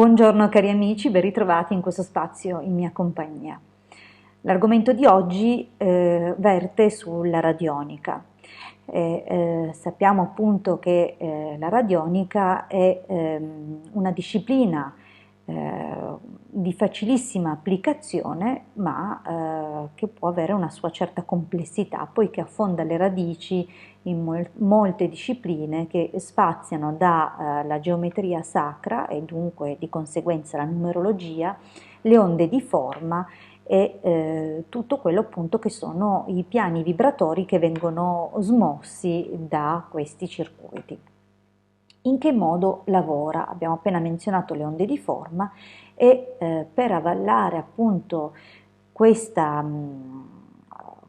Buongiorno cari amici, ben ritrovati in questo spazio in mia compagnia. L'argomento di oggi verte sulla radionica. Sappiamo appunto che la radionica è una disciplina di facilissima applicazione, ma che può avere una sua certa complessità, poiché affonda le radici in molte discipline che spaziano dalla geometria sacra e dunque di conseguenza la numerologia, le onde di forma e tutto quello appunto che sono i piani vibratori che vengono smossi da questi circuiti. In che modo lavora? Abbiamo appena menzionato le onde di forma e per avallare appunto questa,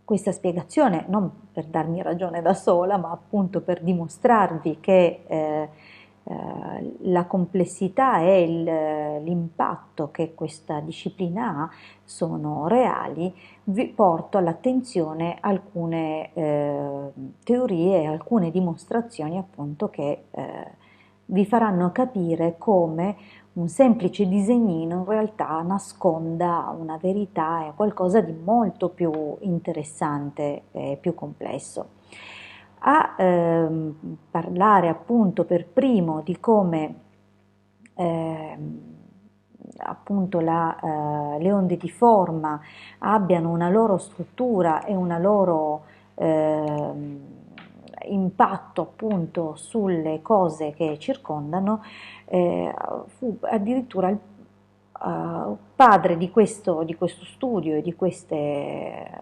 questa spiegazione, non per darmi ragione da sola, ma appunto per dimostrarvi che la complessità e l'impatto che questa disciplina ha sono reali, vi porto all'attenzione alcune teorie e alcune dimostrazioni appunto che vi faranno capire come un semplice disegnino in realtà nasconda una verità e qualcosa di molto più interessante e più complesso. A parlare appunto per primo di come appunto le onde di forma abbiano una loro struttura e una loro impatto appunto sulle cose che circondano, fu addirittura il padre di questo studio e di queste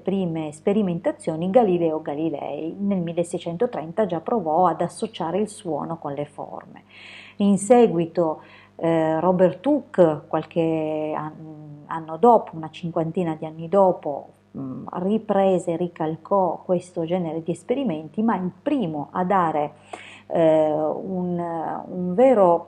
prime sperimentazioni Galileo Galilei. Nel 1630 già provò ad associare il suono con le forme. In seguito Robert Hooke, qualche anno dopo, una cinquantina di anni dopo, riprese e ricalcò questo genere di esperimenti, ma il primo a dare un vero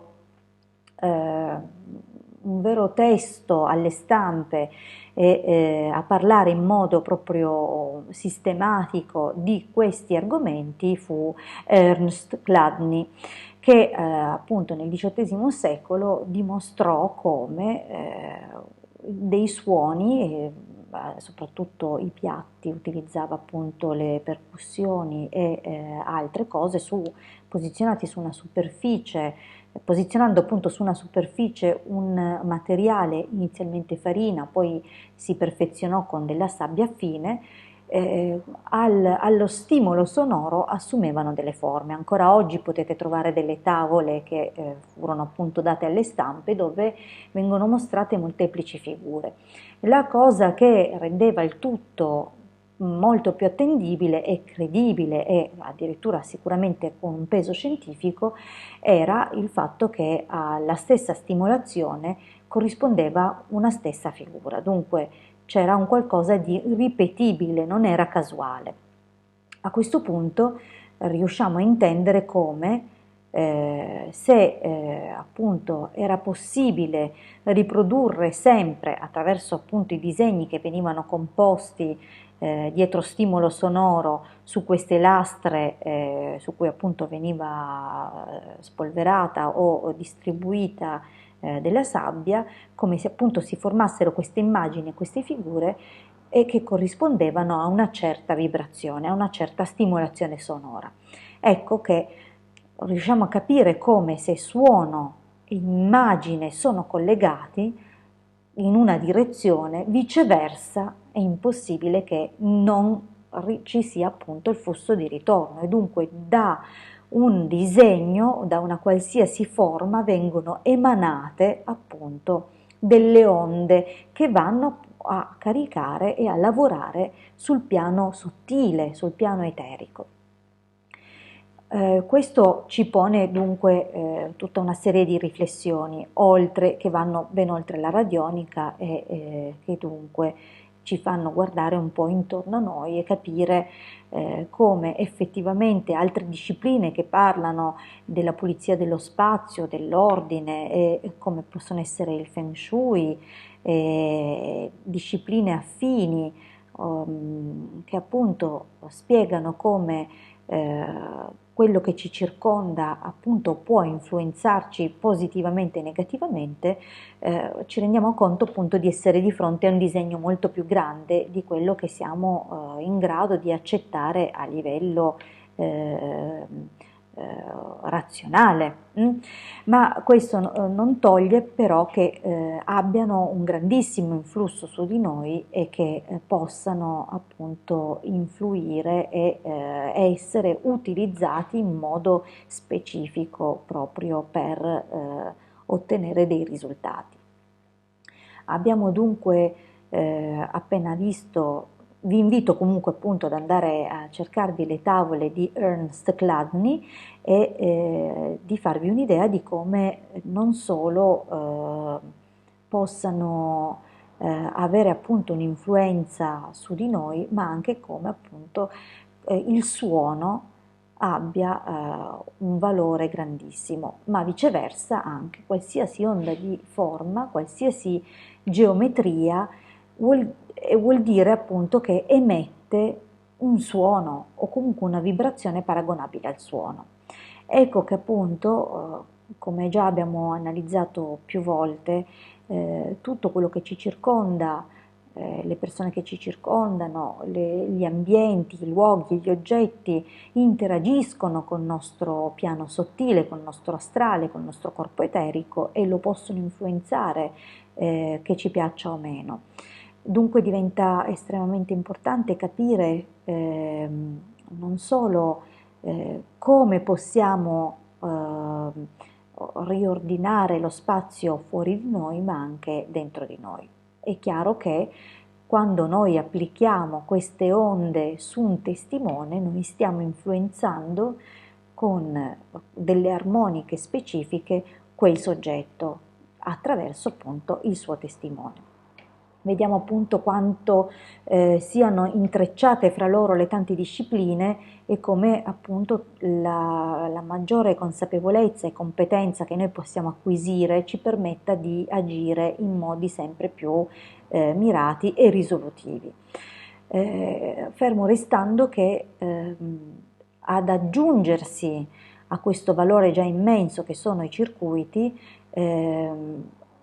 testo alle stampe e a parlare in modo proprio sistematico di questi argomenti fu Ernst Chladni, che appunto nel XVIII secolo dimostrò come dei suoni, soprattutto i piatti, utilizzava appunto le percussioni e altre cose posizionati su una superficie, posizionando appunto su una superficie un materiale inizialmente farina, poi si perfezionò con della sabbia fine, allo stimolo sonoro assumevano delle forme. Ancora oggi potete trovare delle tavole che furono appunto date alle stampe dove vengono mostrate molteplici figure. La cosa che rendeva il tutto molto più attendibile e credibile e addirittura sicuramente con un peso scientifico era il fatto che alla stessa stimolazione corrispondeva una stessa figura, dunque c'era un qualcosa di ripetibile, non era casuale. A questo punto riusciamo a intendere come se appunto era possibile riprodurre sempre attraverso appunto i disegni che venivano composti dietro stimolo sonoro su queste lastre su cui appunto veniva spolverata o distribuita della sabbia, come se appunto si formassero queste immagini, queste figure e che corrispondevano a una certa vibrazione, a una certa stimolazione sonora. Ecco che riusciamo a capire come se suono e immagine sono collegati in una direzione, viceversa è impossibile che non ci sia appunto il flusso di ritorno e dunque da un disegno, da una qualsiasi forma vengono emanate appunto delle onde che vanno a caricare e a lavorare sul piano sottile, sul piano eterico. Questo ci pone dunque tutta una serie di riflessioni, che vanno ben oltre la radionica e che dunque ci fanno guardare un po' intorno a noi e capire come effettivamente altre discipline che parlano della pulizia dello spazio, dell'ordine e come possono essere il Feng Shui, discipline affini che appunto spiegano come quello che ci circonda appunto può influenzarci positivamente e negativamente, ci rendiamo conto appunto di essere di fronte a un disegno molto più grande di quello che siamo in grado di accettare a livello eh, razionale. Ma questo non toglie però che abbiano un grandissimo influsso su di noi e che possano appunto influire e essere utilizzati in modo specifico proprio per ottenere dei risultati. Abbiamo dunque appena visto, vi invito comunque appunto ad andare a cercarvi le tavole di Ernst Chladni e di farvi un'idea di come non solo possano avere appunto un'influenza su di noi, ma anche come appunto il suono abbia un valore grandissimo, ma viceversa anche qualsiasi onda di forma, qualsiasi geometria vuol dire appunto che emette un suono o comunque una vibrazione paragonabile al suono. Ecco che appunto, come già abbiamo analizzato più volte, tutto quello che ci circonda, le persone che ci circondano, gli ambienti, i luoghi, gli oggetti interagiscono con il nostro piano sottile, con il nostro astrale, con il nostro corpo eterico e lo possono influenzare, che ci piaccia o meno. Dunque diventa estremamente importante capire non solo come possiamo riordinare lo spazio fuori di noi, ma anche dentro di noi. È chiaro che quando noi applichiamo queste onde su un testimone, noi stiamo influenzando con delle armoniche specifiche quel soggetto attraverso appunto il suo testimone. Vediamo appunto quanto siano intrecciate fra loro le tante discipline e come appunto la maggiore consapevolezza e competenza che noi possiamo acquisire ci permetta di agire in modi sempre più mirati e risolutivi. Fermo restando che ad aggiungersi a questo valore già immenso che sono i circuiti,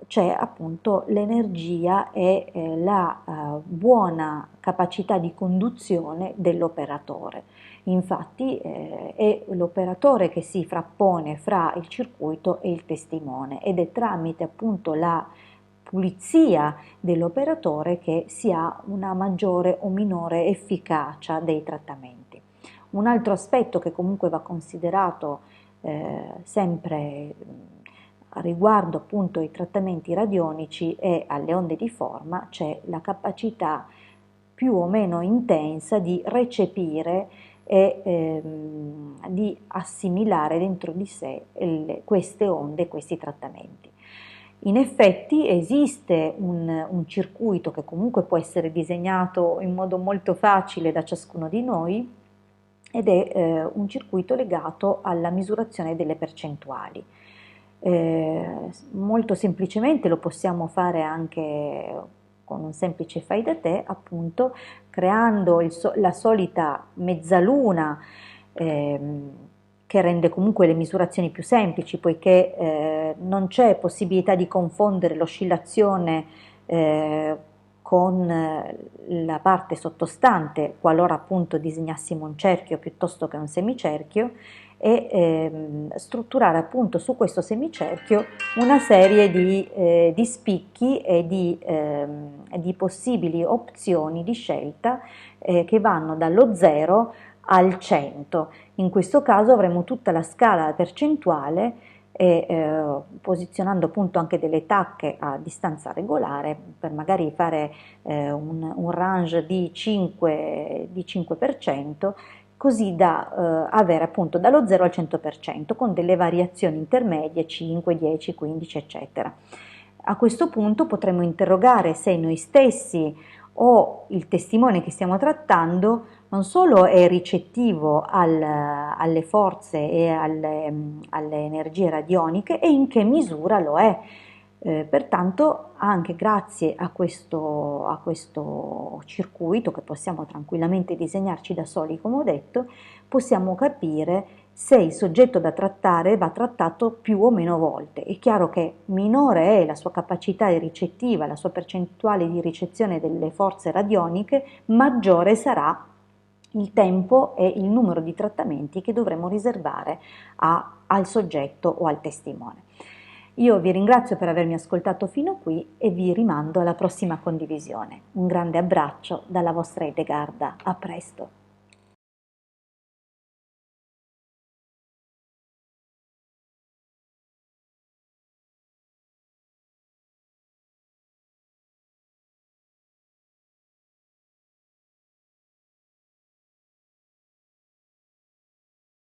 c'è appunto l'energia e la buona capacità di conduzione dell'operatore. Infatti è l'operatore che si frappone fra il circuito e il testimone ed è tramite appunto la pulizia dell'operatore che si ha una maggiore o minore efficacia dei trattamenti. Un altro aspetto che comunque va considerato sempre riguardo appunto ai trattamenti radionici e alle onde di forma c'è la capacità più o meno intensa di recepire e di assimilare dentro di sé queste onde, questi trattamenti. In effetti esiste un circuito che comunque può essere disegnato in modo molto facile da ciascuno di noi ed è un circuito legato alla misurazione delle percentuali. Molto semplicemente lo possiamo fare anche con un semplice fai da te, appunto creando la solita mezzaluna che rende comunque le misurazioni più semplici, poiché non c'è possibilità di confondere l'oscillazione con la parte sottostante, qualora appunto disegnassimo un cerchio piuttosto che un semicerchio, e strutturare appunto su questo semicerchio una serie di spicchi e di possibili opzioni di scelta che vanno dallo 0 al 100. In questo caso avremo tutta la scala percentuale e posizionando appunto anche delle tacche a distanza regolare per magari fare un range di 5%, così da avere appunto dallo 0 al 100% con delle variazioni intermedie 5, 10, 15 eccetera. A questo punto potremo interrogare se noi stessi o il testimone che stiamo trattando non solo è ricettivo alle forze e alle energie radioniche e in che misura lo è. Pertanto anche grazie a questo circuito che possiamo tranquillamente disegnarci da soli, come ho detto, possiamo capire Se il soggetto da trattare va trattato più o meno volte. È chiaro che minore è la sua capacità ricettiva, la sua percentuale di ricezione delle forze radioniche, maggiore sarà il tempo e il numero di trattamenti che dovremo riservare al soggetto o al testimone. Io vi ringrazio per avermi ascoltato fino qui e vi rimando alla prossima condivisione. Un grande abbraccio dalla vostra Edegarda, a presto!